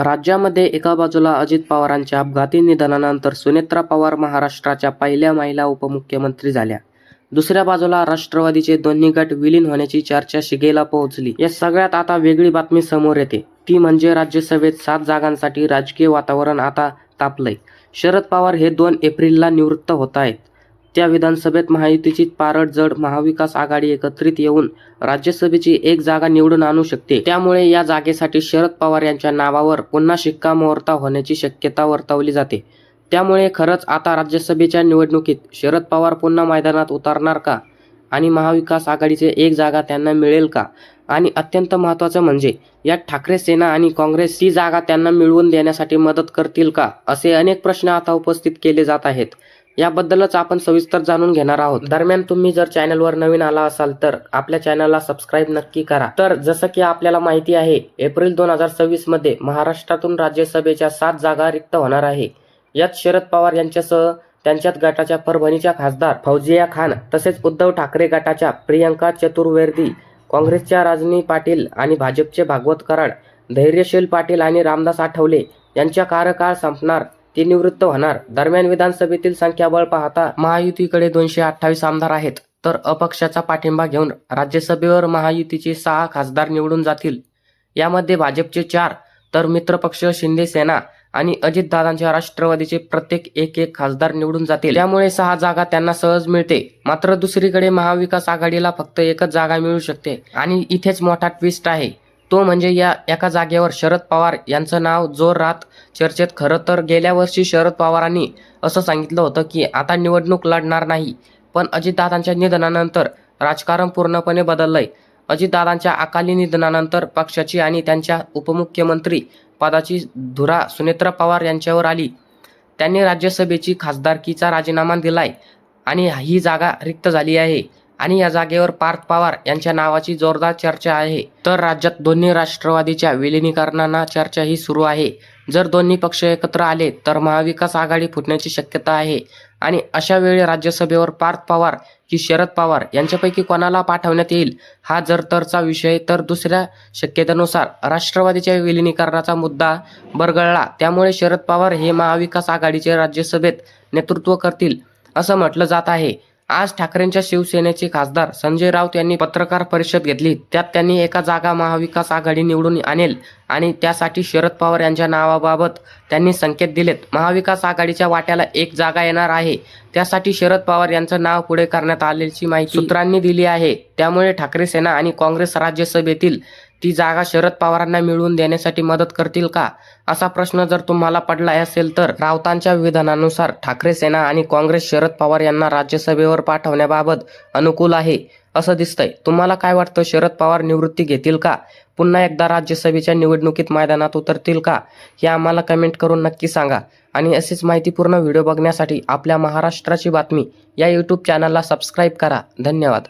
राज्यामध्ये एका बाजूला अजित पवारांच्या अपघाती निधनानंतर सुनेत्रा पवार महाराष्ट्राच्या पहिल्या महिला उपमुख्यमंत्री झाल्या. दुसऱ्या बाजूला राष्ट्रवादीचे दोन्ही गट विलीन होण्याची चर्चा शिगेला पोहोचली. या सगळ्यात आता वेगळी बातमी समोर येते, ती म्हणजे राज्यसभेत 7 जागांसाठी राजकीय वातावरण आता तापलंय. शरद पवार हे 2 एप्रिलला निवृत्त होत आहेत. त्या विधानसभेत महायुतीची पारड जड महाविकास आघाडी एकत्रित येऊन राज्यसभेची 1 जागा निवडून आणू शकते. त्यामुळे या जागेसाठी शरद पवार यांच्या नावावर पुन्हा शिक्कामोर्तब होण्याची शक्यता वर्तवली जाते. त्यामुळे खरंच आता राज्यसभेच्या निवडणुकीत शरद पवार पुन्हा मैदानात उतरणार का आणि महाविकास आघाडीचे 1 जागा त्यांना मिळेल का? आणि अत्यंत महत्त्वाचं म्हणजे यात ठाकरे सेना आणि काँग्रेस ती जागा त्यांना मिळवून देण्यासाठी मदत करतील का? असे अनेक प्रश्न आता उपस्थित केले जात आहेत. याबद्दलच आपण सविस्तर जाणून घेणार आहोत. दरम्यान तुम्ही जर चॅनलवर नवीन आला असाल तर आपल्या चॅनलला सबस्क्राईब नक्की करा. तर जसं की आपल्याला माहिती आहे, एप्रिल 2026 मध्ये महाराष्ट्रातून राज्यसभेच्या 7 जागा रिक्त होणार आहे. यात शरद पवार यांच्यासह त्यांच्याच गटाच्या परभणीच्या खासदार फौजिया खान, तसेच उद्धव ठाकरे गटाच्या प्रियंका चतुर्वेदी, काँग्रेसच्या राजनी पाटील आणि भाजपचे भागवत कराड, धैर्यशील पाटील आणि रामदास आठवले यांच्या कार्यकाळ संपणार, ते निवृत्त होणार. दरम्यान विधानसभेतील संख्याबळ पाहता महायुतीकडे 228 आमदार आहेत, तर अपक्षाचा पाठिंबा घेऊन राज्यसभेवर महायुतीचे 6 खासदार निवडून जातील. यामध्ये भाजपचे 4 तर मित्रपक्ष शिंदे सेना आणि अजितदादांच्या राष्ट्रवादीचे प्रत्येक 1 खासदार निवडून जातील. त्यामुळे 6 जागा त्यांना सहज मिळते. मात्र दुसरीकडे महाविकास आघाडीला फक्त 1च जागा मिळू शकते. आणि इथेच मोठा ट्विस्ट आहे, तो म्हणजे या एका जागेवर शरद पवार यांचं नाव जोरात चर्चेत. खरं तर गेल्या वर्षी शरद पवारांनी असं सांगितलं होतं की आता निवडणूक लढणार नाही. पण अजितदादांच्या निधनानंतर राजकारण पूर्णपणे बदललंय. अजितदादांच्या अकाली निधनानंतर पक्षाची आणि त्यांच्या उपमुख्यमंत्री पदाची धुरा सुनेत्रा पवार यांच्यावर आली. त्यांनी राज्यसभेची खासदारकीचा राजीनामा दिलाय आणि ही जागा रिक्त झाली आहे. आणि या जागेवर पार्थ पवार यांच्या नावाची जोरदार चर्चा आहे. तर राज्यात दोन्ही राष्ट्रवादीच्या विलिनीकरणांना चर्चाही सुरू आहे. जर दोन्ही पक्ष एकत्र आले तर महाविकास आघाडी फुटण्याची शक्यता आहे. आणि अशा वेळी राज्यसभेवर पार्थ पवार की शरद पवार यांच्यापैकी कोणाला पाठवण्यात येईल हा जर तरचा विषय. तर दुसऱ्या शक्यतेनुसार राष्ट्रवादीच्या विलिनीकरणाचा मुद्दा बरगळला. त्यामुळे शरद पवार हे महाविकास आघाडीचे राज्यसभेत नेतृत्व करतील असं म्हटलं जात आहे. आज ठाकरेंच्या शिवसेनेचे खासदार संजय राऊत यांनी पत्रकार परिषद घेतली. त्यात त्यांनी 1 जागा महाविकास आघाडी निवडून आणेल आणि त्यासाठी शरद पवार यांच्या नावाबाबत त्यांनी संकेत दिलेत. महाविकास आघाडीच्या वाट्याला 1 जागा येणार आहे, त्यासाठी शरद पवार यांचं नाव पुढे करण्यात आल्याची माहिती सूत्रांनी दिली आहे. त्यामुळे ठाकरे सेना आणि काँग्रेस राज्यसभेतील ती जागा शरद पवारांना मिळवून देण्यासाठी मदत करतील का, असा प्रश्न जर तुम्हाला पडला असेल तर राऊतांच्या विधानानुसार ठाकरे सेना आणि काँग्रेस शरद पवार यांना राज्यसभेवर पाठवण्याबाबत अनुकूल आहे असं दिसतंय. तुम्हाला काय वाटतं, शरद पवार निवृत्ती घेतील का, पुन्हा एकदा राज्यसभेच्या निवडणुकीत मैदानात उतरतील का? हे आम्हाला कमेंट करून नक्की सांगा. आणि असेच माहितीपूर्ण व्हिडिओ बघण्यासाठी आपल्या महाराष्ट्राची बातमी या यूट्यूब चॅनलला सबस्क्राईब करा. धन्यवाद.